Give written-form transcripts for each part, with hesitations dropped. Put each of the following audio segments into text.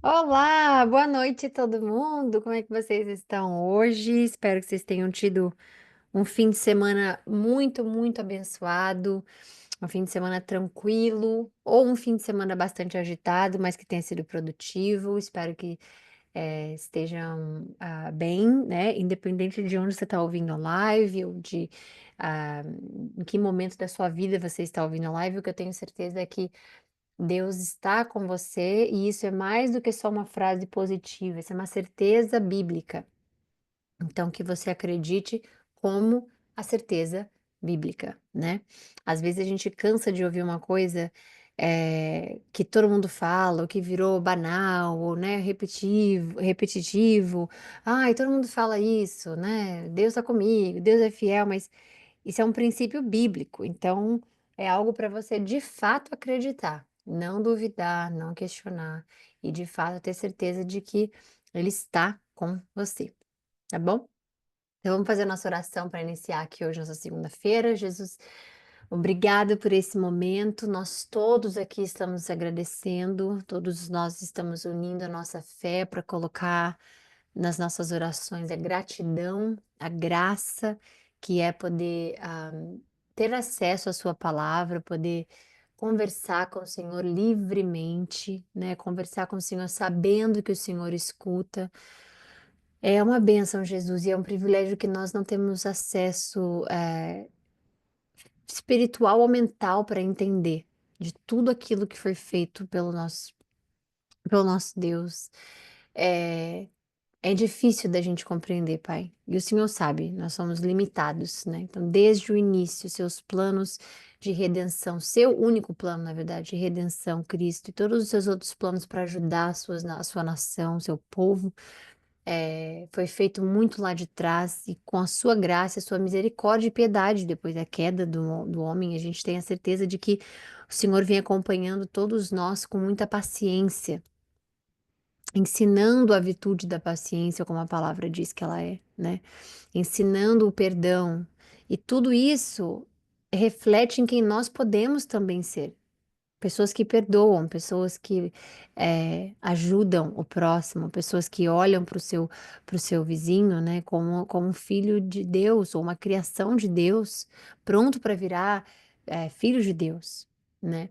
Olá, boa noite todo mundo. Como é que vocês estão hoje? Espero que vocês tenham tido um fim de semana muito abençoado, um fim de semana tranquilo, ou um fim de semana bastante agitado, mas que tenha sido produtivo. Espero que estejam bem, né? Independente de onde você está ouvindo a live ou de ah, em que momento da sua vida você está ouvindo a live, o que eu tenho certeza é que Deus está com você e isso é mais do que só uma frase positiva, isso é uma certeza bíblica. Então, que você acredite como a certeza bíblica, né? Às vezes a gente cansa de ouvir uma coisa que todo mundo fala, ou que virou banal, ou né, repetitivo. Ai, todo mundo fala isso, né? Deus está comigo, Deus é fiel, mas isso é um princípio bíblico, então é algo para você de fato acreditar, não duvidar, não questionar e de fato ter certeza de que Ele está com você, tá bom? Então vamos fazer a nossa oração para iniciar aqui hoje, nossa segunda-feira. Jesus, obrigada por esse momento. Nós todos aqui estamos agradecendo, todos nós estamos unindo a nossa fé para colocar nas nossas orações a gratidão, a graça que é poder ter acesso à Sua palavra, poder conversar com o Senhor livremente, né? Conversar com o Senhor sabendo que o Senhor escuta. É uma bênção, Jesus, e é um privilégio que nós não temos acesso espiritual ou mental para entender de tudo aquilo que foi feito pelo nosso Deus. É, É difícil da gente compreender, Pai. E o Senhor sabe, nós somos limitados, né? Então, desde o início, seus planos de redenção, seu único plano, na verdade, de redenção, Cristo, e todos os seus outros planos para ajudar a sua nação, seu povo, foi feito muito lá de trás, e com a sua graça, a sua misericórdia e piedade, depois da queda do homem, a gente tem a certeza de que o Senhor vem acompanhando todos nós com muita paciência, ensinando a virtude da paciência, como a palavra diz que ela é, né? Ensinando o perdão. E tudo isso reflete em quem nós podemos também ser. Pessoas que perdoam, pessoas que ajudam o próximo, pessoas que olham para o seu vizinho, né, como um filho de Deus ou uma criação de Deus, pronto para virar filho de Deus, né?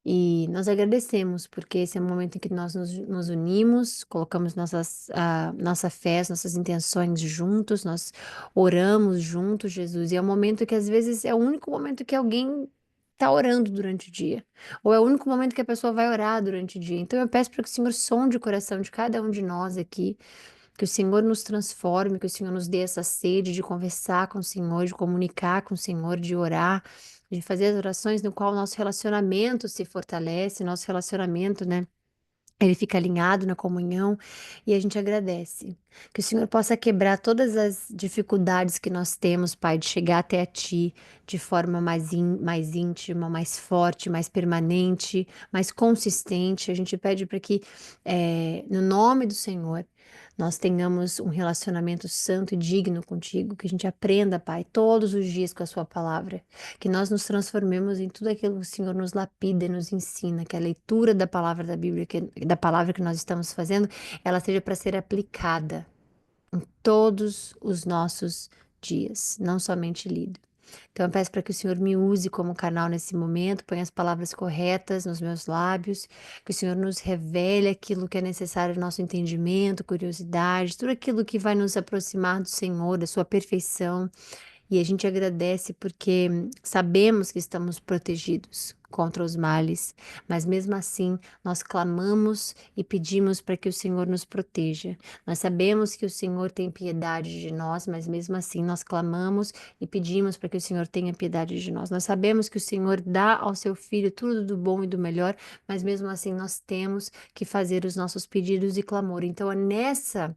E nós agradecemos, porque esse é o momento em que nós nos unimos, colocamos nossa fé, as nossas intenções juntos, nós oramos juntos, Jesus. E é um momento que às vezes é o único momento que alguém está orando durante o dia, ou é o único momento que a pessoa vai orar durante o dia. Então eu peço para que o Senhor sonde o coração de cada um de nós aqui, que o Senhor nos transforme, que o Senhor nos dê essa sede de conversar com o Senhor, de comunicar com o Senhor, de orar, de fazer as orações no qual o nosso relacionamento se fortalece, nosso relacionamento, né? Ele fica alinhado na comunhão e a gente agradece. Que o Senhor possa quebrar todas as dificuldades que nós temos, Pai, de chegar até a Ti de forma mais íntima, mais forte, mais permanente, mais consistente. A gente pede para que, no nome do Senhor, nós tenhamos um relacionamento santo e digno contigo, que a gente aprenda, Pai, todos os dias com a Sua palavra, que nós nos transformemos em tudo aquilo que o Senhor nos lapida e nos ensina, que a leitura da palavra da Bíblia, da palavra que nós estamos fazendo, ela seja para ser aplicada em todos os nossos dias, não somente lida. Então eu peço para que o Senhor me use como canal nesse momento, ponha as palavras corretas nos meus lábios, que o Senhor nos revele aquilo que é necessário ao nosso entendimento, curiosidade, tudo aquilo que vai nos aproximar do Senhor, da sua perfeição. E a gente agradece porque sabemos que estamos protegidos contra os males, mas mesmo assim nós clamamos e pedimos para que o Senhor nos proteja. Nós sabemos que o Senhor tem piedade de nós, mas mesmo assim nós clamamos e pedimos para que o Senhor tenha piedade de nós. Nós sabemos que o Senhor dá ao seu filho tudo do bom e do melhor, mas mesmo assim nós temos que fazer os nossos pedidos e clamor. Então é nessa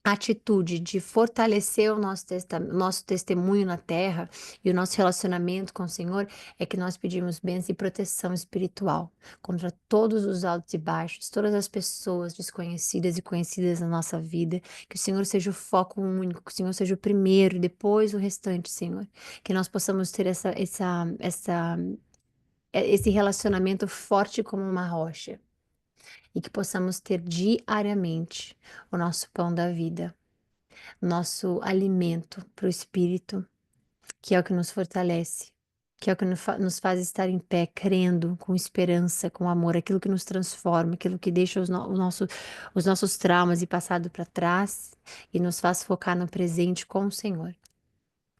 atitude de fortalecer o nosso testemunho na terra e o nosso relacionamento com o Senhor, é que nós pedimos bênção e proteção espiritual contra todos os altos e baixos, todas as pessoas desconhecidas e conhecidas na nossa vida, que o Senhor seja o foco único, que o Senhor seja o primeiro, depois o restante, Senhor, que nós possamos ter esse relacionamento forte como uma rocha. e que possamos ter diariamente o nosso pão da vida, nosso alimento para o espírito, que é o que nos fortalece, que é o que nos faz estar em pé, crendo, com esperança, com amor, aquilo que nos transforma, aquilo que deixa os nossos traumas e passado para trás e nos faz focar no presente com o Senhor.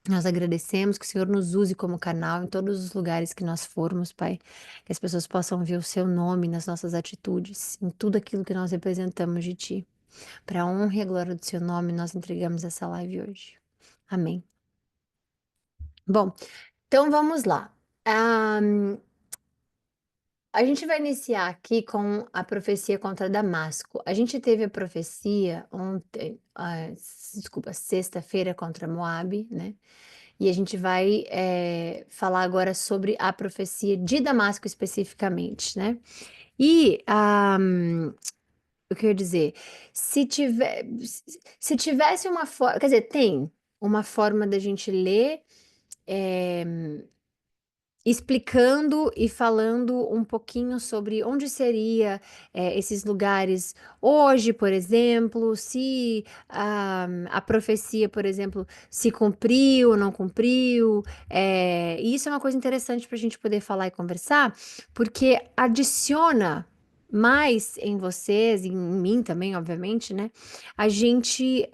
Nós agradecemos que o Senhor nos use como canal em todos os lugares que nós formos, Pai. Que as pessoas possam ver o Seu nome nas nossas atitudes, em tudo aquilo que nós representamos de Ti. Para a honra e a glória do Seu nome, nós entregamos essa live hoje. Amém. Bom, então vamos lá. A gente vai iniciar aqui com a profecia contra Damasco. A gente teve a profecia ontem, desculpa, sexta-feira contra Moabe, né? E a gente vai falar agora sobre a profecia de Damasco especificamente, né? E o que eu ia dizer? Se tivesse uma forma, quer dizer, tem uma forma da gente ler. eh, Explicando e falando um pouquinho sobre onde seria esses lugares hoje, por exemplo, se a profecia, por exemplo, se cumpriu ou não cumpriu. E isso é uma coisa interessante para a gente poder falar e conversar, porque adiciona mais em vocês, em mim também, obviamente, né? A gente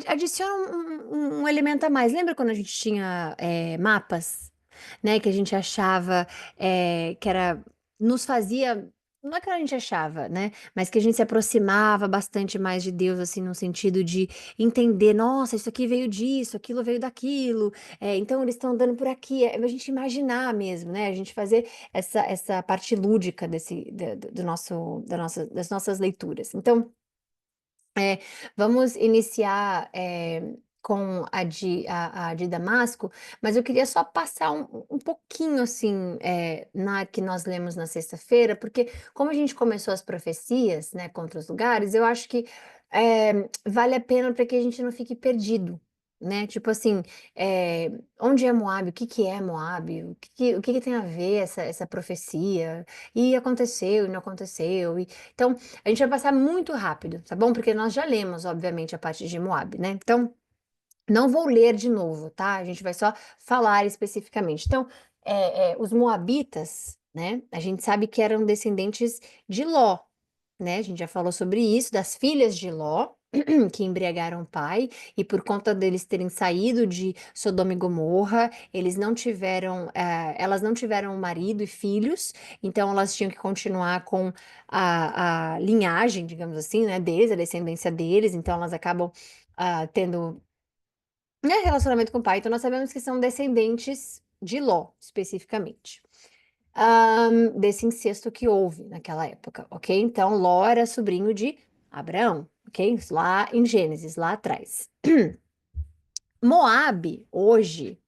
adiciona um elemento a mais. Lembra quando a gente tinha mapas, né? Que a gente achava que era, nos fazia, não é que a gente achava, né? Mas que a gente se aproximava bastante mais de Deus, assim, no sentido de entender, nossa, isso aqui veio disso, aquilo veio daquilo, então eles estão andando por aqui. A gente imaginar mesmo, né? A gente fazer essa parte lúdica do nosso, das nossas leituras. Então, é, vamos iniciar com a de Damasco, mas eu queria só passar um pouquinho assim na que nós lemos na sexta-feira, porque como a gente começou as profecias, né, contra os lugares, eu acho que vale a pena para que a gente não fique perdido. Né? Tipo assim, onde é Moabe? O que que é Moabe? O que que tem a ver essa profecia? E aconteceu e não aconteceu. Então, a gente vai passar muito rápido, tá bom? Porque nós já lemos, obviamente, a parte de Moab, né? Então, não vou ler de novo, tá? A gente vai só falar especificamente. Então, os Moabitas, né? A gente sabe que eram descendentes de Ló, né? A gente já falou sobre isso, das filhas de Ló, que embriagaram o pai, e por conta deles terem saído de Sodoma e Gomorra, elas não tiveram marido e filhos, então elas tinham que continuar com a linhagem, digamos assim, né, deles, a descendência deles, então elas acabam tendo, né, relacionamento com o pai. Então nós sabemos que são descendentes de Ló, especificamente. Desse incesto que houve naquela época, ok? Então, Ló era sobrinho de Abraão, ok? Isso lá em Gênesis, lá atrás. Moabe, hoje,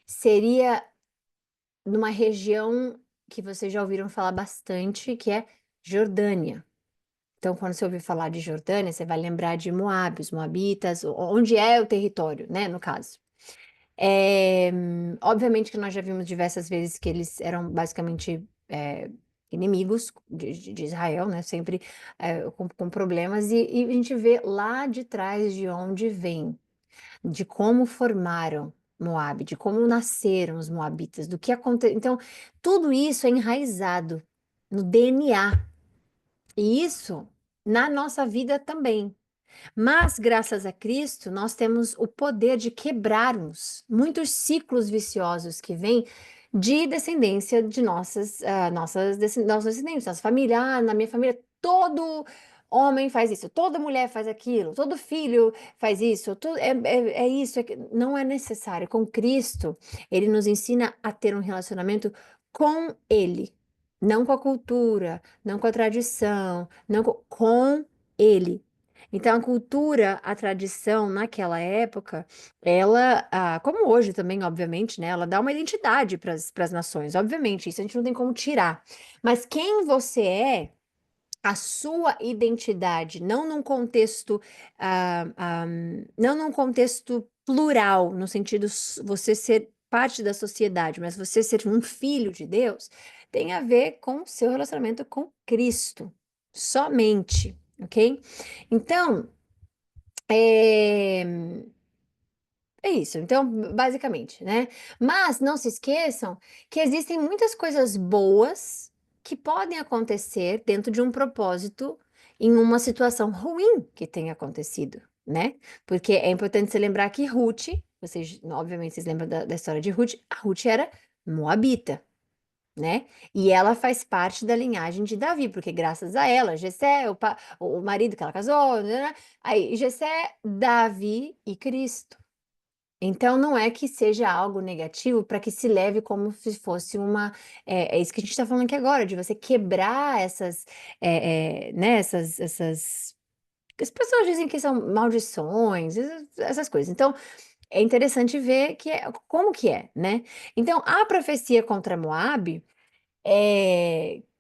seria numa região que vocês já ouviram falar bastante, que é Jordânia. Então, quando você ouvir falar de Jordânia, você vai lembrar de Moabe, os Moabitas, onde é o território, né, no caso. Obviamente que nós já vimos diversas vezes que eles eram basicamente inimigos de Israel, né? Sempre com problemas, e a gente vê lá de trás de onde vem, de como formaram Moabe, de como nasceram os Moabitas, do que aconteceu. Então, tudo isso é enraizado no DNA, e isso na nossa vida também. Mas, graças a Cristo, nós temos o poder de quebrarmos muitos ciclos viciosos que vêm de descendência de nossos descendentes, nossa família. Na minha família, todo homem faz isso, toda mulher faz aquilo, todo filho faz isso, é isso. Não é necessário. Com Cristo, Ele nos ensina a ter um relacionamento com Ele, não com a cultura, não com a tradição, não com Ele. Então, a cultura, a tradição naquela época, ela, como hoje também, obviamente, né, ela dá uma identidade para as nações, obviamente, isso a gente não tem como tirar. Mas quem você é, a sua identidade, não num contexto, não num contexto plural, no sentido você ser parte da sociedade, mas você ser um filho de Deus, tem a ver com o seu relacionamento com Cristo, somente, ok? Então, é, é isso. Então, basicamente, né? Mas não se esqueçam que existem muitas coisas boas que podem acontecer dentro de um propósito em uma situação ruim que tenha acontecido, né? Porque é importante você lembrar que Ruth, vocês, obviamente, vocês lembram da história de Ruth, a Ruth era moabita, né? E ela faz parte da linhagem de Davi, porque graças a ela, Jessé, o marido que ela casou, né? Aí Jessé, Davi e Cristo. Então, não é que seja algo negativo para que se leve como se fosse uma. É isso que a gente está falando aqui agora, de você quebrar essas, né, essas. As pessoas dizem que são maldições, essas coisas. Então, é interessante ver como que é, né? Então, a profecia contra Moabe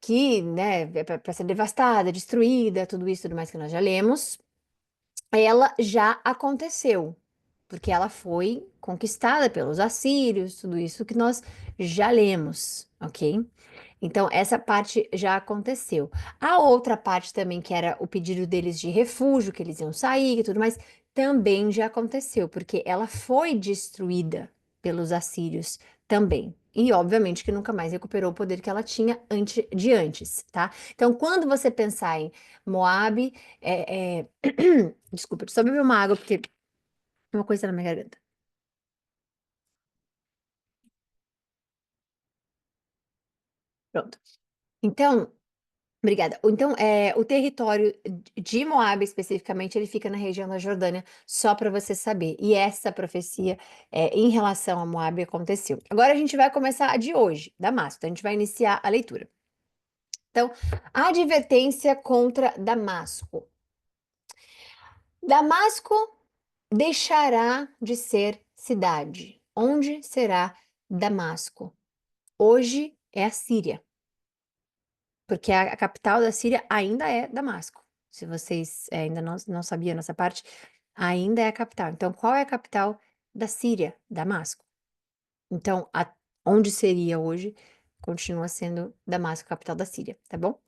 que, né, é para ser devastada, destruída, tudo mais que nós já lemos, ela já aconteceu, porque ela foi conquistada pelos assírios, tudo isso que nós já lemos, ok? Então, essa parte já aconteceu. A outra parte também, que era o pedido deles de refúgio, que eles iam sair e tudo mais, também já aconteceu, porque ela foi destruída pelos assírios também. E, obviamente, que nunca mais recuperou o poder que ela tinha de antes, tá? Então, quando você pensar em Moabe, desculpa, só beber uma água, porque uma coisa na minha garganta. Pronto. Então, obrigada. Então, o território de Moab, especificamente, ele fica na região da Jordânia, só para você saber. E essa profecia, em relação a Moab, aconteceu. Agora a gente vai começar a de hoje, Damasco. Então, a gente vai iniciar a leitura. Então, a advertência contra Damasco. Damasco deixará de ser cidade. Onde será Damasco? Hoje é a Síria. Porque a capital da Síria ainda é Damasco. Se vocês ainda não sabiam nessa parte, ainda é a capital. Então, qual é a capital da Síria? Damasco. Então, onde seria hoje, continua sendo Damasco, capital da Síria, tá bom?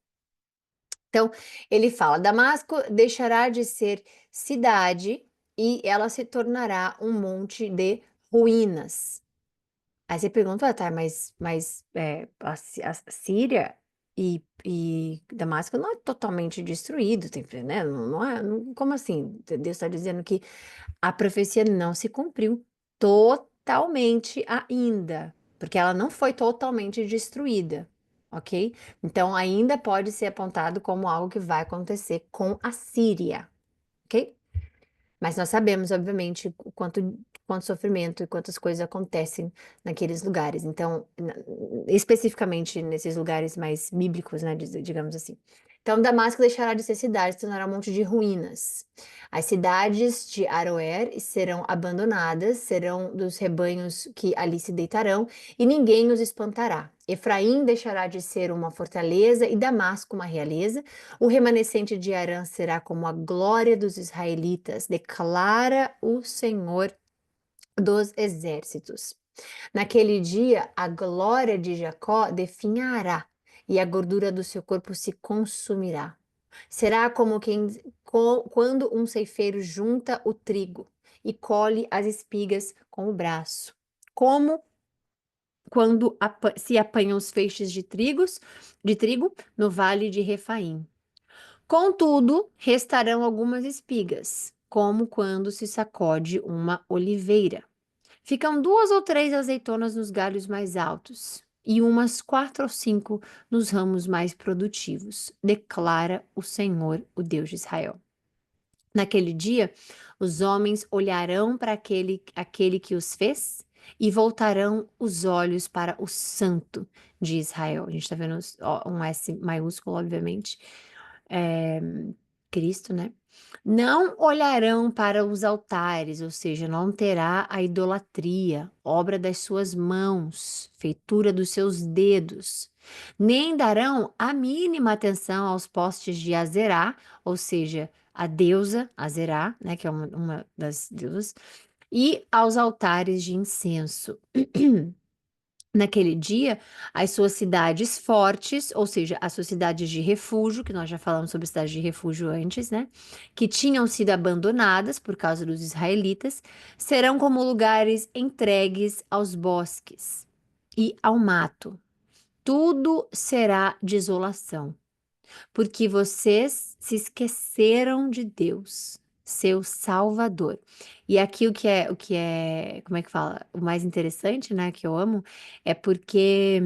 Então, ele fala: Damasco deixará de ser cidade e ela se tornará um monte de ruínas. Aí você pergunta, tá, mas a Síria e Damasco não é totalmente destruído, né? Não é, como assim? Deus está dizendo que a profecia não se cumpriu totalmente ainda, porque ela não foi totalmente destruída, ok? Então ainda pode ser apontado como algo que vai acontecer com a Síria, ok? Mas nós sabemos, obviamente, quanto sofrimento e quantas coisas acontecem naqueles lugares. Então, especificamente nesses lugares mais bíblicos, né, digamos assim. Então, Damasco deixará de ser cidade, se tornará um monte de ruínas. As cidades de Aroer serão abandonadas, serão dos rebanhos que ali se deitarão, e ninguém os espantará. Efraim deixará de ser uma fortaleza e Damasco uma realeza. O remanescente de Arã será como a glória dos israelitas, declara o Senhor dos exércitos. Naquele dia, a glória de Jacó definhará, e a gordura do seu corpo se consumirá. Será como quando um ceifeiro junta o trigo e colhe as espigas com o braço. Como quando se apanham os feixes de trigo no vale de Refaim. Contudo, restarão algumas espigas, como quando se sacode uma oliveira. Ficam duas ou três azeitonas nos galhos mais altos, e umas quatro ou cinco nos ramos mais produtivos, declara o Senhor, o Deus de Israel. Naquele dia, os homens olharão para aquele que os fez e voltarão os olhos para o Santo de Israel. A gente está vendo um S maiúsculo, obviamente, é, Cristo, né? Não olharão para os altares, ou seja, não terá a idolatria, obra das suas mãos, feitura dos seus dedos, nem darão a mínima atenção aos postes de Azerá, ou seja, a deusa Azerá, né, que é uma das deusas, e aos altares de incenso. Naquele dia, as suas cidades fortes, ou seja, as suas cidades de refúgio, que nós já falamos sobre cidades de refúgio antes, né? Que tinham sido abandonadas por causa dos israelitas, serão como lugares entregues aos bosques e ao mato. Tudo será desolação, porque vocês se esqueceram de Deus, seu Salvador. E aqui como é que fala? O mais interessante, né, que eu amo, é porque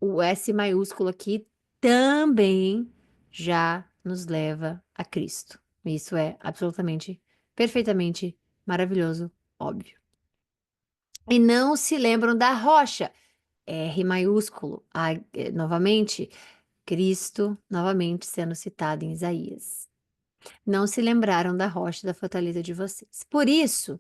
o S maiúsculo aqui também já nos leva a Cristo. Isso é absolutamente, perfeitamente maravilhoso, óbvio. E não se lembram da rocha, R maiúsculo, novamente, Cristo novamente sendo citado em Isaías. Não se lembraram da rocha da fortaleza de vocês. Por isso,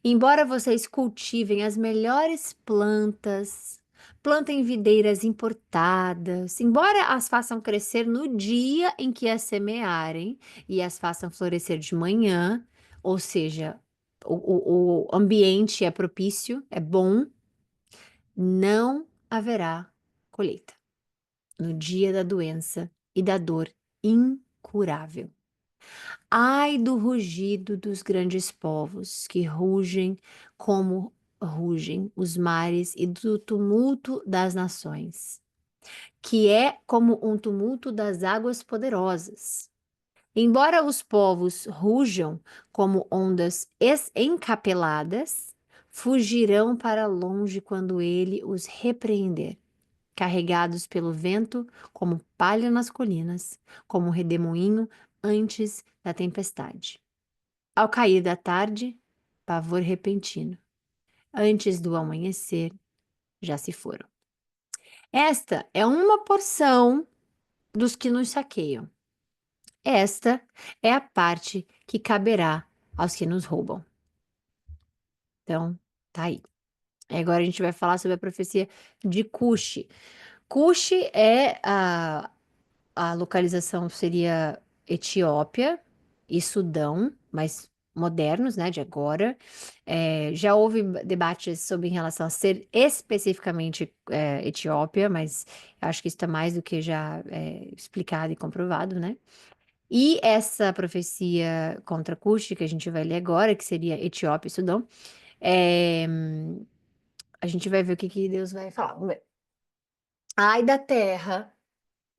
embora vocês cultivem as melhores plantas, plantem videiras importadas, embora as façam crescer no dia em que as semearem e as façam florescer de manhã, ou seja, o ambiente é propício, é bom, não haverá colheita no dia da doença e da dor incurável. Ai do rugido dos grandes povos que rugem como rugem os mares e do tumulto das nações, que é como um tumulto das águas poderosas. Embora os povos rujam como ondas encapeladas, fugirão para longe quando ele os repreender, carregados pelo vento, como palha nas colinas, como um redemoinho antes da tempestade. Ao cair da tarde, pavor repentino. Antes do amanhecer, já se foram. Esta é uma porção dos que nos saqueiam. Esta é a parte que caberá aos que nos roubam. Então, tá aí. Agora a gente vai falar sobre a profecia de Cuxi. Cuxi é a localização seria Etiópia e Sudão, mas modernos, né, de agora. Já houve debates sobre em relação a ser especificamente Etiópia, mas eu acho que isso está mais do que já explicado e comprovado, né? E essa profecia contra Cuxi, que a gente vai ler agora, que seria Etiópia e Sudão, é, a gente vai ver o que que Deus vai falar. Vamos ver. Ai da terra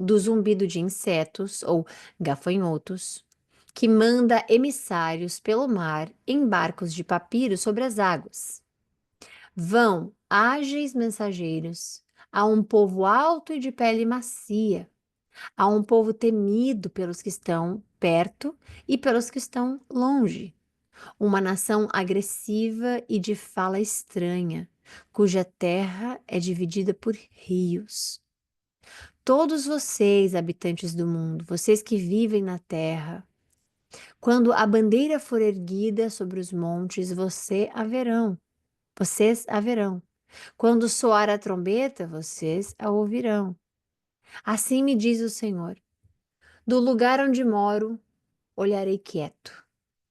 do zumbido de insetos ou gafanhotos, que manda emissários pelo mar em barcos de papiro sobre as águas. Vão ágeis mensageiros a um povo alto e de pele macia, a um povo temido pelos que estão perto e pelos que estão longe, uma nação agressiva e de fala estranha, cuja terra é dividida por rios. Todos vocês, habitantes do mundo, vocês que vivem na terra, quando a bandeira for erguida sobre os montes, vocês a verão. Quando soar a trombeta, vocês a ouvirão. Assim me diz o Senhor: do lugar onde moro, olharei quieto,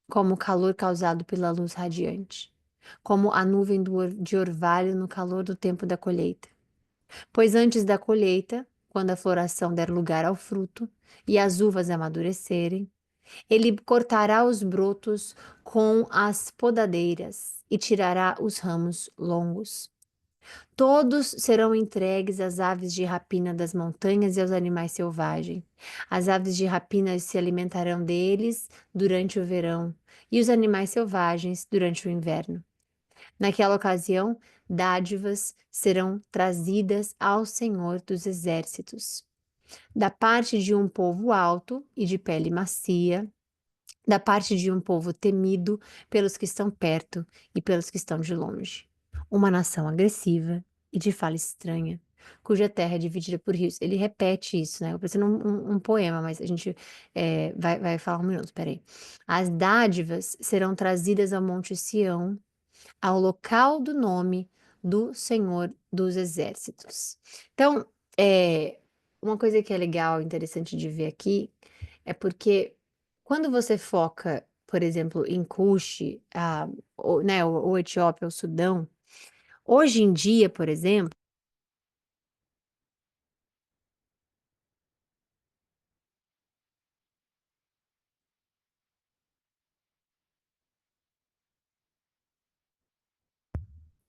como o calor causado pela luz radiante, como a nuvem de orvalho no calor do tempo da colheita. Pois antes da colheita, quando a floração der lugar ao fruto e as uvas amadurecerem, ele cortará os brotos com as podadeiras e tirará os ramos longos. Todos serão entregues às aves de rapina das montanhas e aos animais selvagens. As aves de rapina se alimentarão deles durante o verão e os animais selvagens durante o inverno. Naquela ocasião, dádivas serão trazidas ao Senhor dos Exércitos, da parte de um povo alto e de pele macia, da parte de um povo temido pelos que estão perto e pelos que estão de longe. Uma nação agressiva e de fala estranha, cuja terra é dividida por rios. Ele repete isso, né? Eu pensei num poema, mas a gente vai falar um minuto, peraí. As dádivas serão trazidas ao Monte Sião, ao local do nome do Senhor dos Exércitos. Então, uma coisa que é legal, interessante de ver aqui, é porque quando você foca por exemplo, em Cuxi, né, ou Etiópia, o Sudão, hoje em dia, por exemplo,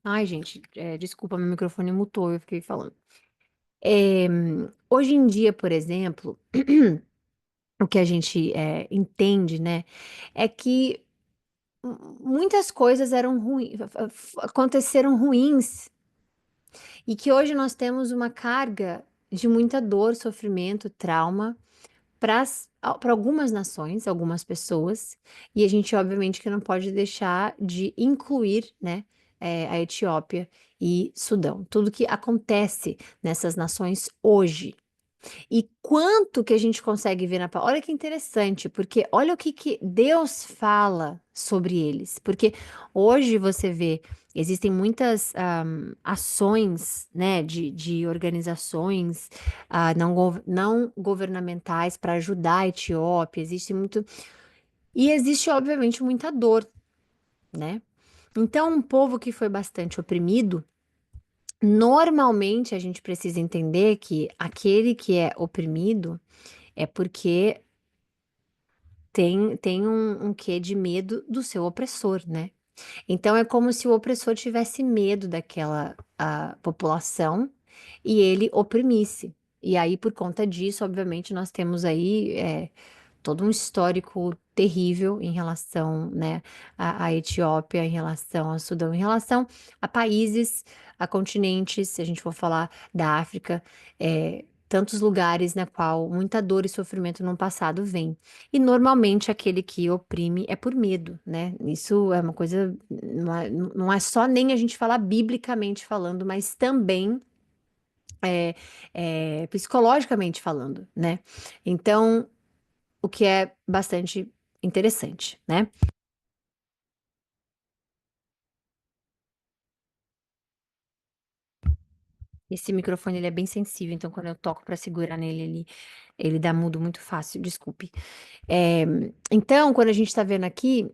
ai, gente, desculpa, meu microfone mutou, eu fiquei falando. Hoje em dia, por exemplo, o que a gente entende, né, é que muitas coisas eram ruins, aconteceram ruins, e que hoje nós temos uma carga de muita dor, sofrimento, trauma para algumas nações, algumas pessoas, e a gente obviamente que não pode deixar de incluir, né, a Etiópia e Sudão, tudo que acontece nessas nações hoje. E quanto que a gente consegue ver na palavra? Olha que interessante, porque olha o que, que Deus fala sobre eles. Porque hoje você vê, existem muitas ações, né, de organizações não governamentais para ajudar a Etiópia. Existe muito. E existe, obviamente, muita dor, né? Então, um povo que foi bastante oprimido. Normalmente a gente precisa entender que aquele que é oprimido é porque tem um quê de medo do seu opressor, né? Então é como se o opressor tivesse medo daquela população e ele oprimisse. E aí, por conta disso, obviamente, nós temos aí todo um histórico terrível em relação, né, à Etiópia, em relação ao Sudão, em relação a países, a continentes, se a gente for falar da África, tantos lugares na qual muita dor e sofrimento no passado vem. E normalmente aquele que oprime é por medo, né? Isso é uma coisa, não é só nem a gente falar biblicamente falando, mas também psicologicamente falando, né? Então, o que é bastante interessante, né? Esse microfone ele é bem sensível, então quando eu toco para segurar nele, ele dá mudo muito fácil, desculpe. É, então, quando a gente está vendo aqui,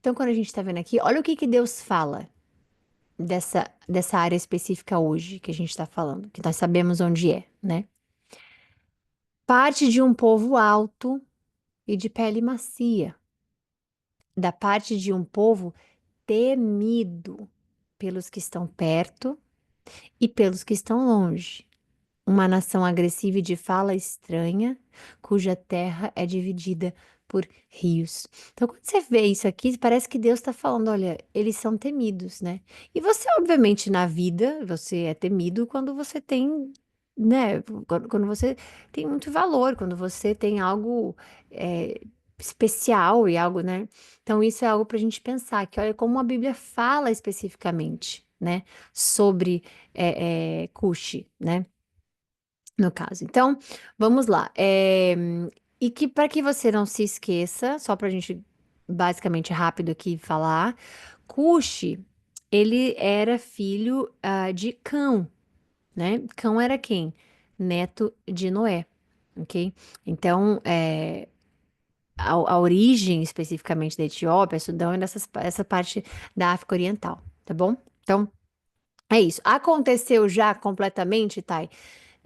então quando a gente está vendo aqui, olha o que que Deus fala dessa área específica hoje que a gente está falando, que nós sabemos onde é, né? Parte de um povo alto e de pele macia, da parte de um povo temido pelos que estão perto e pelos que estão longe. Uma nação agressiva e de fala estranha, cuja terra é dividida por rios. Então, quando você vê isso aqui, parece que Deus está falando: olha, eles são temidos, né? E você, obviamente, na vida, você é temido quando você tem, né? Quando você tem muito valor, quando você tem algo é, especial e algo, né? Então, isso é algo para a gente pensar, que olha como a Bíblia fala especificamente, né? Sobre Cuxi, né? No caso. Então, vamos lá. E que para que você não se esqueça, só para a gente basicamente rápido aqui falar, Cuxi, ele era filho de Cão, né? Cão era quem? Neto de Noé, ok? Então, a origem especificamente da Etiópia, Sudão, é essa parte da África Oriental, tá bom? Então, é isso. Aconteceu já completamente, Thay?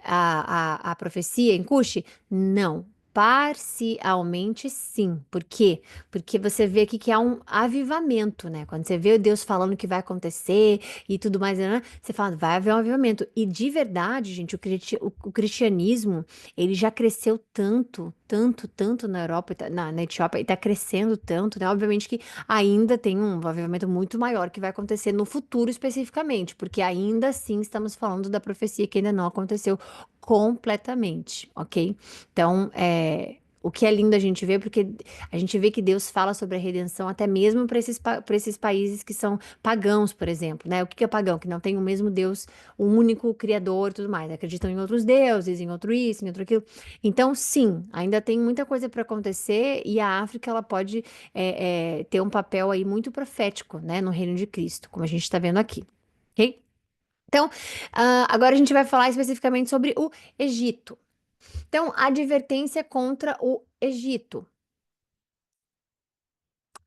A profecia em Cuxi? Não. Parcialmente sim. Por quê? Porque você vê aqui que há um avivamento, né? Quando você vê Deus falando que vai acontecer e tudo mais, né? Você fala, vai haver um avivamento. E de verdade, gente, o cristianismo, ele já cresceu tanto, tanto, tanto na Europa, na Etiópia, e tá crescendo tanto, né? Obviamente que ainda tem um avivamento muito maior que vai acontecer no futuro especificamente, porque ainda assim estamos falando da profecia que ainda não aconteceu completamente, ok? Então, o que é lindo a gente ver, porque a gente vê que Deus fala sobre a redenção até mesmo para esses países que são pagãos, por exemplo, né? O que que é pagão? Que não tem o mesmo Deus, o único Criador e tudo mais. Acreditam em outros deuses, em outro isso, em outro aquilo. Então, sim, ainda tem muita coisa para acontecer e a África, ela pode ter um papel aí muito profético, né? No reino de Cristo, como a gente está vendo aqui, ok? Então, agora a gente vai falar especificamente sobre o Egito. Então, a advertência contra o Egito.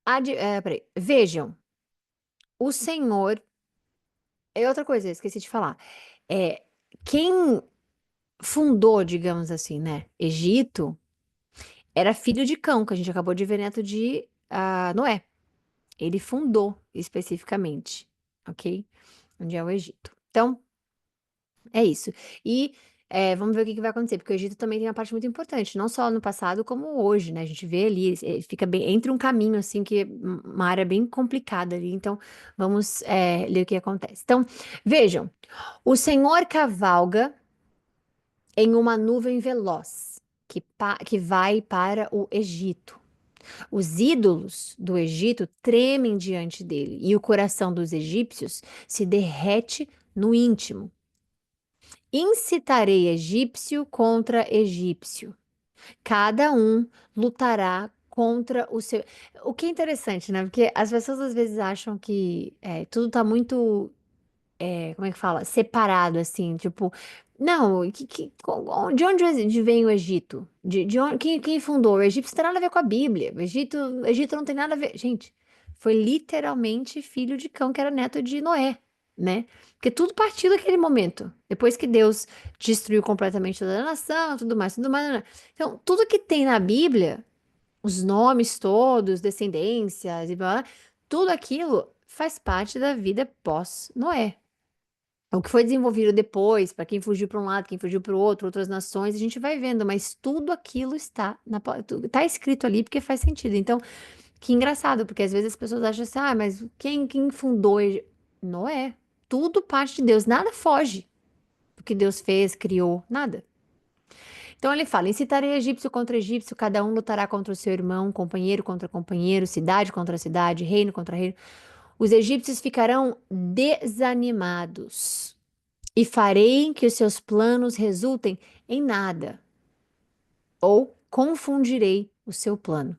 Peraí. Vejam, o Senhor. É outra coisa, eu esqueci de falar. É, quem fundou, digamos assim, né? Egito era filho de Cão, que a gente acabou de ver neto de Noé. Ele fundou especificamente, ok? Onde é o Egito. Então, é isso. E vamos ver o que que vai acontecer, porque o Egito também tem uma parte muito importante, não só no passado, como hoje, né? A gente vê ali, ele fica bem entre um caminho, assim, que é uma área bem complicada ali. Então, vamos ler o que acontece. Então, vejam, o Senhor cavalga em uma nuvem veloz que vai para o Egito. Os ídolos do Egito tremem diante dele, e o coração dos egípcios se derrete no íntimo. Incitarei egípcio contra egípcio. Cada um lutará contra o seu. O que é interessante, né? Porque as pessoas às vezes acham que tudo tá muito como é que fala? Separado, assim, tipo, não, de onde vem o Egito? De onde, quem fundou? O Egito não tem nada a ver com a Bíblia. O Egito não tem nada a ver. Gente, foi literalmente filho de Cão, que era neto de Noé, né? Porque tudo partiu daquele momento. Depois que Deus destruiu completamente toda a nação, tudo mais, tudo mais. Tudo mais. Então, tudo que tem na Bíblia, os nomes todos, descendências e blá, blá, tudo aquilo faz parte da vida pós-Noé. O que foi desenvolvido depois, para quem fugiu para um lado, quem fugiu para o outro, outras nações, a gente vai vendo, mas tudo aquilo tá escrito ali porque faz sentido. Então, que engraçado, porque às vezes as pessoas acham assim, mas quem fundou Noé? Tudo parte de Deus, nada foge do que Deus fez, criou, nada. Então ele fala: incitarei egípcio contra egípcio, cada um lutará contra o seu irmão, companheiro contra companheiro, cidade contra cidade, reino contra reino. Os egípcios ficarão desanimados e farei que os seus planos resultem em nada, ou confundirei o seu plano.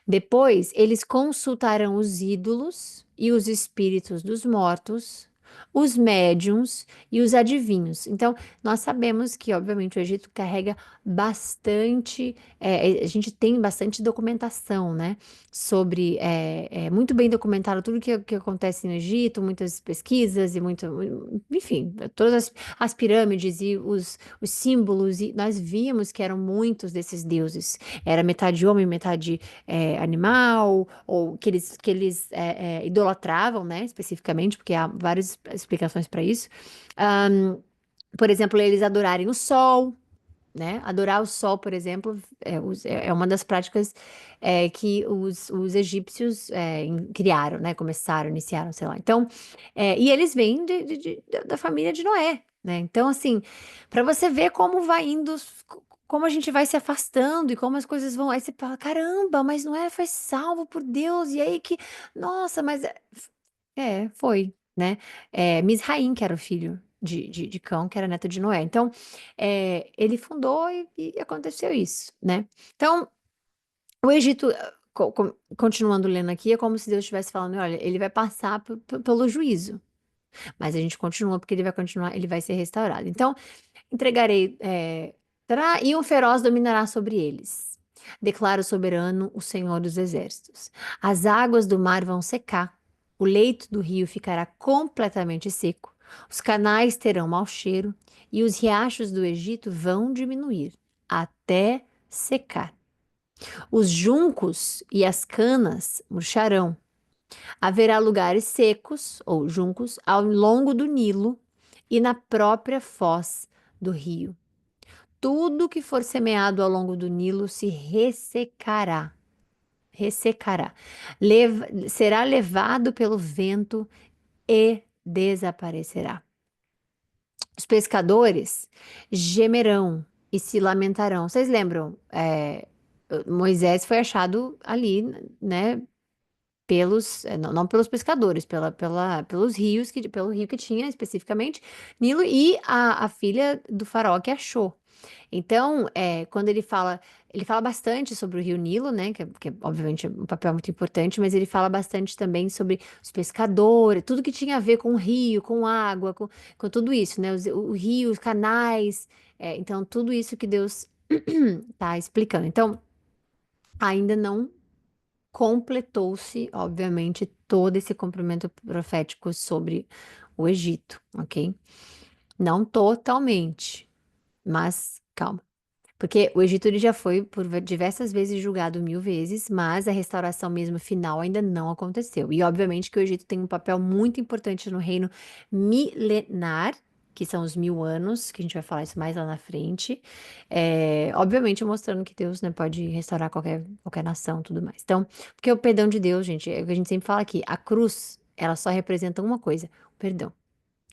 Depois eles consultarão os ídolos e os espíritos dos mortos, os médiuns e os adivinhos. Então, nós sabemos que, obviamente, o Egito carrega bastante, a gente tem bastante documentação, né? Sobre, muito bem documentado tudo que acontece no Egito, muitas pesquisas e muito, enfim, todas as pirâmides e os símbolos, e nós víamos que eram muitos desses deuses. Era metade homem, metade animal, ou que eles idolatravam, né, especificamente, porque há várias explicações para isso. Ahn, por exemplo, eles adorarem o sol, né? Adorar o sol, por exemplo, é uma das práticas que os egípcios criaram, né? Começaram, iniciaram, sei lá. Então, e eles vêm da família de Noé, né? Então, assim, para você ver como vai indo, como a gente vai se afastando e como as coisas vão. Aí você fala, caramba, mas Noé foi salvo por Deus, e aí que, nossa, mas foi, né? Misraim, que era o filho de Cão, que era neto de Noé. Então, ele fundou e aconteceu isso, né? Então, o Egito, continuando lendo aqui, é como se Deus estivesse falando: olha, ele vai passar pelo juízo, mas a gente continua porque ele vai continuar, ele vai ser restaurado. Então, entregarei, e um feroz dominará sobre eles. Declara o soberano, o Senhor dos exércitos. As águas do mar vão secar, o leito do rio ficará completamente seco, os canais terão mau cheiro e os riachos do Egito vão diminuir até secar. Os juncos e as canas murcharão. Haverá lugares secos, ou juncos, ao longo do Nilo e na própria foz do rio. Tudo que for semeado ao longo do Nilo se ressecará. Ressecará. Será levado pelo vento e desaparecerá. Os pescadores gemerão e se lamentarão. Vocês lembram? Moisés foi achado ali, né? Não pelos pescadores, pelos rios, pelo rio que tinha especificamente, Nilo, e a filha do faraó que achou. Então, quando ele fala bastante sobre o Rio Nilo, né, que é, obviamente é um papel muito importante, mas ele fala bastante também sobre os pescadores, tudo que tinha a ver com o rio, com água, com tudo isso, né, o rio, os canais, então tudo isso que Deus está explicando. Então, ainda não completou-se, obviamente, todo esse cumprimento profético sobre o Egito, ok? Não totalmente, mas calma. Porque o Egito ele já foi por diversas vezes julgado 1000 vezes, mas a restauração mesmo final ainda não aconteceu. E obviamente que o Egito tem um papel muito importante no reino milenar, que são os 1000 anos, que a gente vai falar isso mais lá na frente. Obviamente mostrando que Deus, né, pode restaurar qualquer nação e tudo mais. Então, porque o perdão de Deus, gente, é o que a gente sempre fala aqui, a cruz, ela só representa uma coisa, o perdão.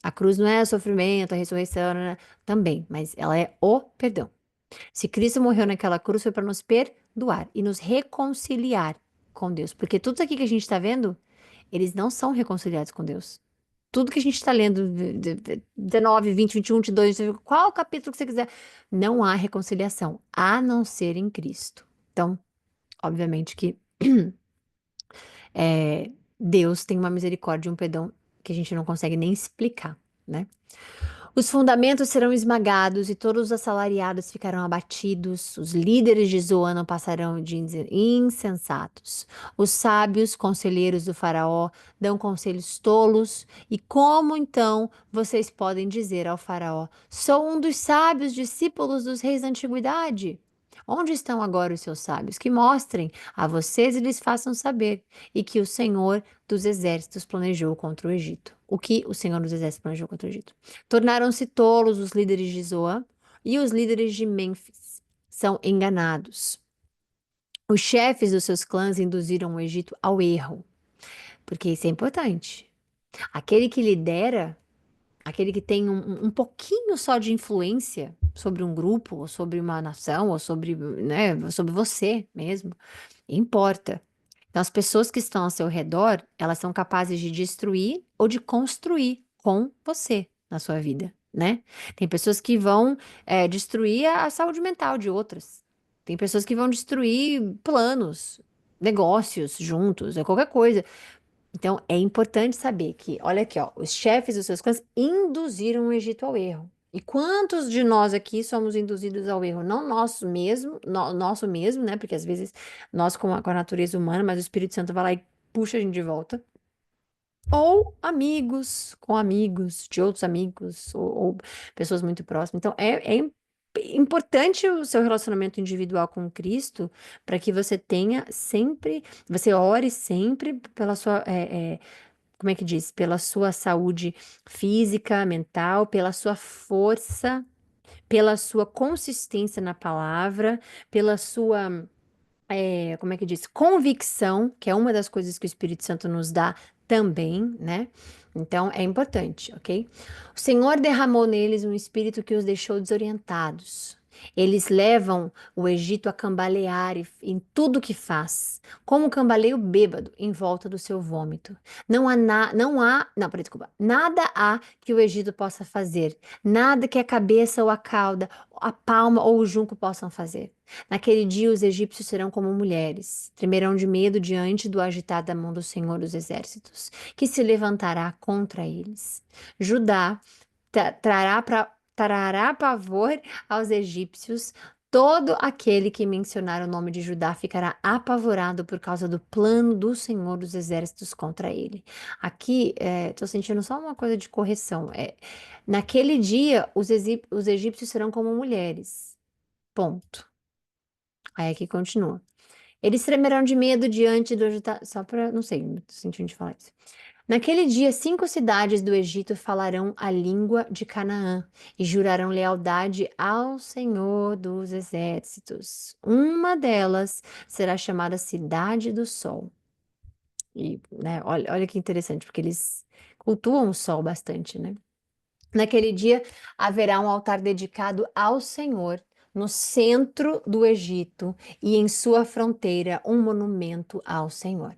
A cruz não é o sofrimento, a ressurreição, né, também, mas ela é o perdão. Se Cristo morreu naquela cruz foi para nos perdoar e nos reconciliar com Deus. Porque tudo aqui que a gente está vendo, eles não são reconciliados com Deus. Tudo que a gente está lendo, 19, 20, 21, 22, qual capítulo que você quiser, não há reconciliação, a não ser em Cristo. Então, obviamente que Deus tem uma misericórdia e um perdão que a gente não consegue nem explicar, né? Os fundamentos serão esmagados e todos os assalariados ficarão abatidos. Os líderes de Zoan não passarão de insensatos. Os sábios conselheiros do faraó dão conselhos tolos. E como então vocês podem dizer ao faraó: sou um dos sábios discípulos dos reis da antiguidade? Onde estão agora os seus sábios? Que mostrem a vocês e lhes façam saber, e que o Senhor dos exércitos planejou contra o Egito. O que o Senhor dos exércitos planejou contra o Egito? Tornaram-se tolos os líderes de Zoan e os líderes de Mênfis são enganados. Os chefes dos seus clãs induziram o Egito ao erro, porque isso é importante. Aquele que lidera, aquele que tem um pouquinho só de influência sobre um grupo, ou sobre uma nação, ou sobre, né, sobre você mesmo, importa. Então, as pessoas que estão ao seu redor, elas são capazes de destruir ou de construir com você na sua vida, né? Tem pessoas que vão destruir a saúde mental de outras. Tem pessoas que vão destruir planos, negócios juntos, qualquer coisa. Então, é importante saber que, olha aqui, ó, os chefes dos seus clãs induziram o Egito ao erro. E quantos de nós aqui somos induzidos ao erro? Não nosso mesmo, nosso mesmo, né? Porque às vezes nós com a natureza humana, mas o Espírito Santo vai lá e puxa a gente de volta. Ou amigos, com amigos, de outros amigos, ou pessoas muito próximas. Então, importante o seu relacionamento individual com Cristo para que você tenha sempre, você ore sempre pela sua, como é que diz? Pela sua saúde física, mental, pela sua força, pela sua consistência na palavra, pela sua como é que diz? Convicção, que é uma das coisas que o Espírito Santo nos dá também, né? Então é importante, ok? O Senhor derramou neles um espírito que os deixou desorientados. Eles levam o Egito a cambalear em tudo que faz, como um cambaleio bêbado em volta do seu vômito. Não, peraí, desculpa, nada há que o Egito possa fazer, nada que a cabeça ou a cauda, a palma ou o junco possam fazer. Naquele dia os egípcios serão como mulheres, tremerão de medo diante do agitar da mão do Senhor dos Exércitos, que se levantará contra eles. Judá trará pavor aos egípcios. Todo aquele que mencionar o nome de Judá ficará apavorado por causa do plano do Senhor dos Exércitos contra ele. Aqui, estou sentindo só uma coisa de correção. Naquele dia, os egípcios serão como mulheres. Ponto. Aí aqui continua. Eles tremerão de medo diante do agitar. Só para. Não sei, tô sentindo de falar isso. Naquele dia, 5 cidades do Egito falarão a língua de Canaã e jurarão lealdade ao Senhor dos Exércitos. Uma delas será chamada Cidade do Sol. E, né, olha que interessante, porque eles cultuam o sol bastante, né? Naquele dia haverá um altar dedicado ao Senhor no centro do Egito e em sua fronteira um monumento ao Senhor.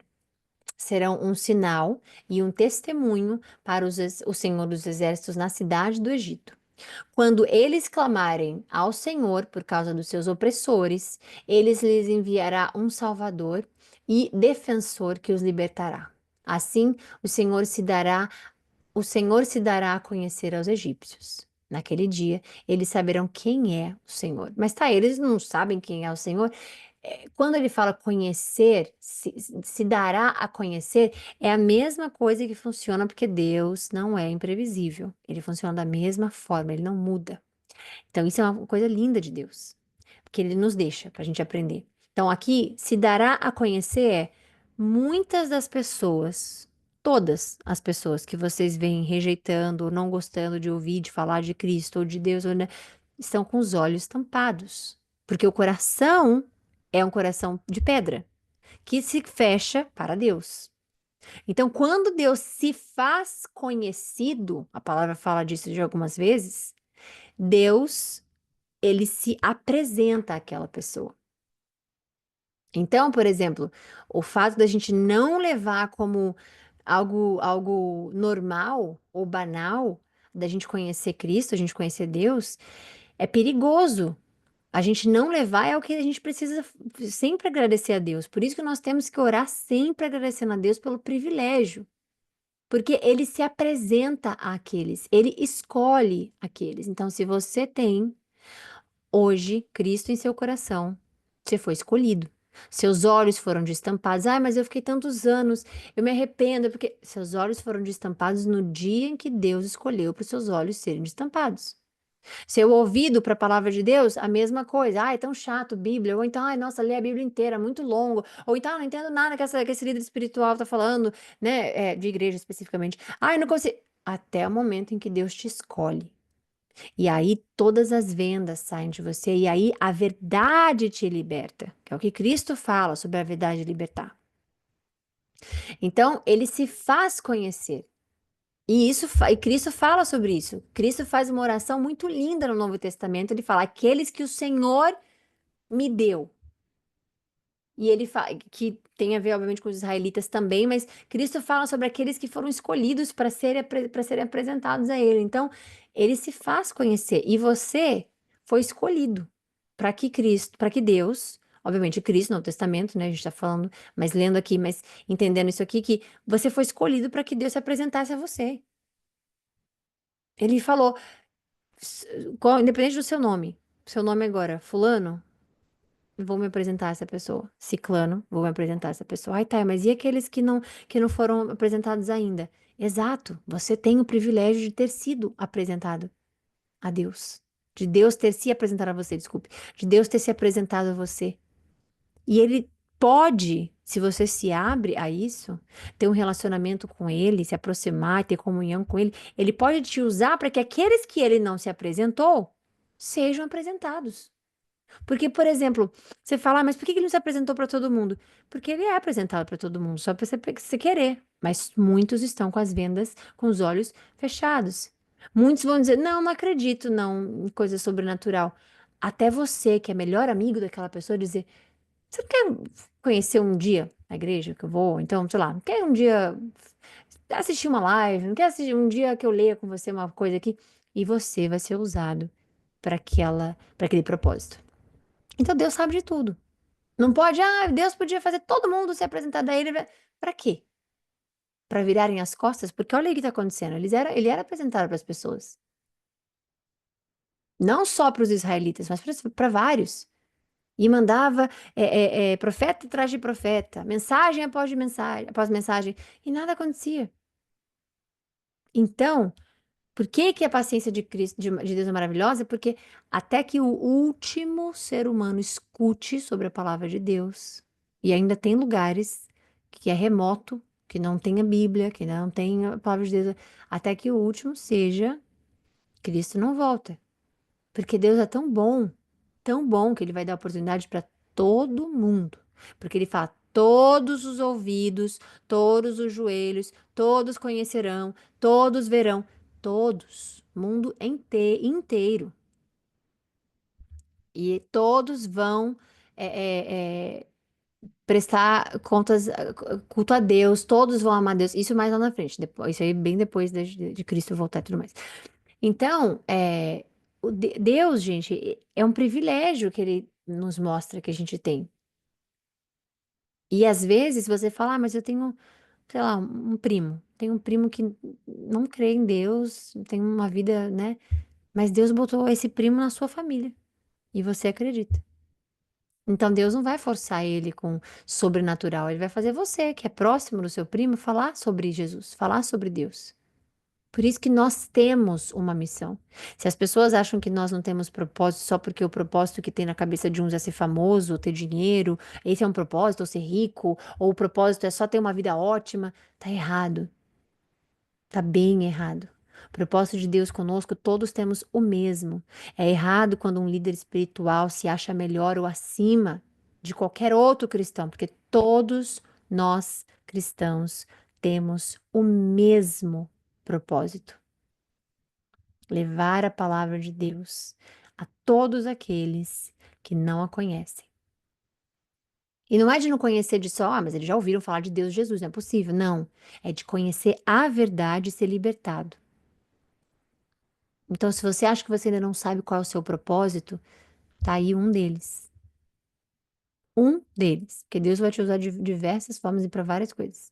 Serão um sinal e um testemunho para o Senhor dos Exércitos na cidade do Egito. Quando eles clamarem ao Senhor por causa dos seus opressores, eles lhes enviará um Salvador e defensor que os libertará. Assim, o Senhor se dará a conhecer aos egípcios. Naquele dia, eles saberão quem é o Senhor. Mas tá, eles não sabem quem é o Senhor. Quando ele fala conhecer, se dará a conhecer, é a mesma coisa que funciona porque Deus não é imprevisível. Ele funciona da mesma forma, ele não muda. Então, isso é uma coisa linda de Deus, porque ele nos deixa para a gente aprender. Então, aqui, se dará a conhecer é muitas das pessoas, todas as pessoas que vocês vêm rejeitando ou não gostando de ouvir, de falar de Cristo ou de Deus, ou, né, estão com os olhos tampados, porque o coração é um coração de pedra que se fecha para Deus. Então, quando Deus se faz conhecido, a palavra fala disso de algumas vezes, Deus ele se apresenta àquela pessoa. Então, por exemplo, o fato da gente não levar como algo normal ou banal, da gente conhecer Cristo, a gente conhecer Deus, é perigoso. A gente não levar é o que a gente precisa sempre agradecer a Deus. Por isso que nós temos que orar sempre agradecendo a Deus pelo privilégio. Porque ele se apresenta àqueles, ele escolhe aqueles. Então, se você tem hoje, Cristo em seu coração. Você foi escolhido. Seus olhos foram destampados. Ai, mas eu fiquei tantos anos, eu me arrependo, porque seus olhos foram destampados no dia em que Deus escolheu para os seus olhos serem destampados. Seu ouvido para a palavra de Deus, a mesma coisa. Ai, é tão chato, Bíblia. Ou então, ai, nossa, lê a Bíblia inteira, muito longo. Ou então, não entendo nada que esse líder espiritual está falando, né? De igreja especificamente. Ai, não consigo. Até o momento em que Deus te escolhe. E aí todas as vendas saem de você, e aí a verdade te liberta, que é o que Cristo fala sobre a verdade libertar. Então, ele se faz conhecer. E Cristo fala sobre isso. Cristo faz uma oração muito linda no Novo Testamento. Ele fala: aqueles que o Senhor me deu. E ele fala que tem a ver, obviamente, com os israelitas também, mas Cristo fala sobre aqueles que foram escolhidos para serem apresentados a Ele. Então, ele se faz conhecer. E você foi escolhido para que Cristo, para que Deus, obviamente, Cristo no Testamento, né? A gente está falando, mas lendo aqui, mas entendendo isso aqui, que você foi escolhido para que Deus se apresentasse a você. Ele falou, independente do seu nome agora, Fulano. Vou me apresentar a essa pessoa. Ciclano, vou me apresentar a essa pessoa. Ai, tá, mas e aqueles que não foram apresentados ainda? Exato, você tem o privilégio de ter sido apresentado a Deus. De Deus ter se apresentado a você, desculpe. De Deus ter se apresentado a você. E Ele pode, se você se abre a isso, ter um relacionamento com Ele, se aproximar, ter comunhão com Ele, Ele pode te usar para que aqueles que Ele não se apresentou sejam apresentados. Porque, por exemplo, você fala, mas por que ele não se apresentou para todo mundo? Porque ele é apresentado para todo mundo, só para você querer. Mas muitos estão com as vendas, com os olhos fechados. Muitos vão dizer, não, não acredito, não, em coisa sobrenatural. Até você, que é melhor amigo daquela pessoa, dizer, você não quer conhecer um dia a igreja que eu vou? Então, sei lá, não quer um dia assistir uma live, não quer assistir um dia que eu leia com você uma coisa aqui? E você vai ser usado para aquele propósito. Então Deus sabe de tudo. Não pode, Deus podia fazer todo mundo se apresentar a ele. Para quê? Para virarem as costas? Porque olha aí o que está acontecendo. Ele era apresentado para as pessoas. Não só para os israelitas, mas para vários. E mandava profeta atrás de profeta, mensagem após mensagem, e nada acontecia. Então, por que que a paciência de Cristo, de Deus é maravilhosa? Porque até que o último ser humano escute sobre a palavra de Deus, e ainda tem lugares que é remoto, que não tem a Bíblia, que não tem a palavra de Deus, até que o último seja, Cristo não volta. Porque Deus é tão bom que ele vai dar oportunidade para todo mundo. Porque ele fala: todos os ouvidos, todos os joelhos, todos conhecerão, todos verão, todos, mundo inteiro. E todos vão é, é, é, prestar contas, culto a Deus, todos vão amar Deus. Isso mais lá na frente, depois, isso aí bem depois de Cristo voltar e tudo mais. Então, Deus, gente, é um privilégio que ele nos mostra que a gente tem. E às vezes você fala, mas eu tenho, sei lá, um primo. Tenho um primo que não crê em Deus, tem uma vida, né? Mas Deus botou esse primo na sua família. E você acredita. Então Deus não vai forçar ele com sobrenatural, ele vai fazer você, que é próximo do seu primo, falar sobre Jesus, falar sobre Deus. Por isso que nós temos uma missão. Se as pessoas acham que nós não temos propósito só porque o propósito que tem na cabeça de uns é ser famoso, ou ter dinheiro, esse é um propósito, ou ser rico, ou o propósito é só ter uma vida ótima, tá errado. Tá bem errado. O propósito de Deus conosco, todos temos o mesmo. É errado quando um líder espiritual se acha melhor ou acima de qualquer outro cristão, porque todos nós cristãos temos o mesmo propósito: levar a palavra de Deus a todos aqueles que não a conhecem. E não é de não conhecer de só, mas eles já ouviram falar de Deus e Jesus, não é possível. Não. É de conhecer a verdade e ser libertado. Então, se você acha que você ainda não sabe qual é o seu propósito, tá aí um deles. Um deles. Porque Deus vai te usar de diversas formas e para várias coisas.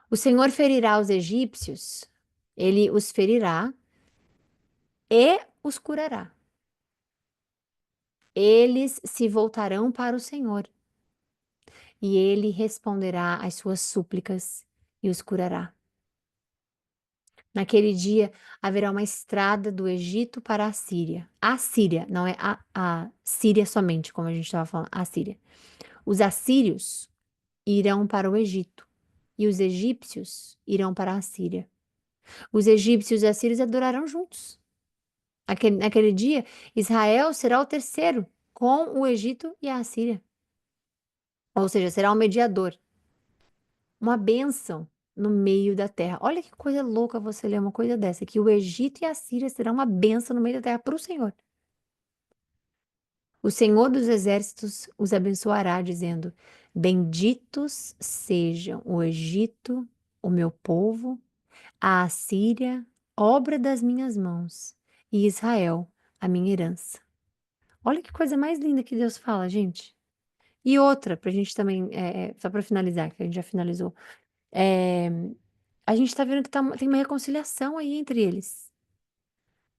O Senhor ferirá os egípcios, ele os ferirá e os curará. Eles se voltarão para o Senhor, e ele responderá às suas súplicas e os curará. Naquele dia haverá uma estrada do Egito para a Síria. A Síria, não é a Síria somente, como a gente estava falando, a Síria. Os assírios irão para o Egito, e os egípcios irão para a Síria. Os egípcios e os assírios adorarão juntos. Naquele dia, Israel será o terceiro, com o Egito e a Assíria. Ou seja, será um mediador, uma bênção no meio da terra. Olha que coisa louca você ler uma coisa dessa, que o Egito e a Síria serão uma bênção no meio da terra para o Senhor. O Senhor dos exércitos os abençoará, dizendo: Benditos sejam o Egito, o meu povo, a Assíria, obra das minhas mãos, e Israel, a minha herança. Olha que coisa mais linda que Deus fala, gente. E outra, para a gente também, só para finalizar, que a gente já finalizou, é, a gente está vendo que tem uma reconciliação aí entre eles.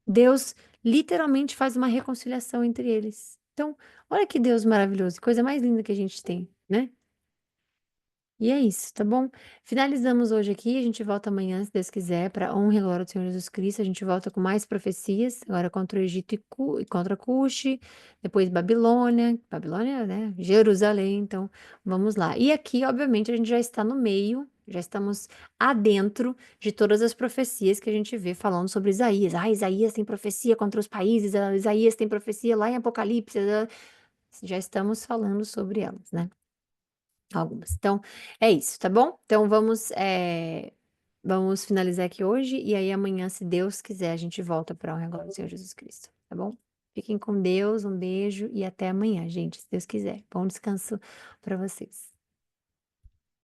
Deus literalmente faz uma reconciliação entre eles. Então, olha que Deus maravilhoso, coisa mais linda que a gente tem, né? E é isso, tá bom? Finalizamos hoje aqui, a gente volta amanhã, se Deus quiser, para honra e glória do Senhor Jesus Cristo. A gente volta com mais profecias, agora contra o Egito e contra Cuxi, depois Babilônia, né? Jerusalém, então vamos lá. E aqui, obviamente, a gente já está no meio, já estamos adentro de todas as profecias que a gente vê falando sobre Isaías. Ah, Isaías tem profecia contra os países, Isaías tem profecia lá em Apocalipse, já estamos falando sobre elas, né? Algumas. Então, é isso, tá bom? Então, vamos finalizar aqui hoje e aí amanhã, se Deus quiser, a gente volta para o negócio do Senhor Jesus Cristo, tá bom? Fiquem com Deus, um beijo e até amanhã, gente, se Deus quiser. Bom descanso para vocês.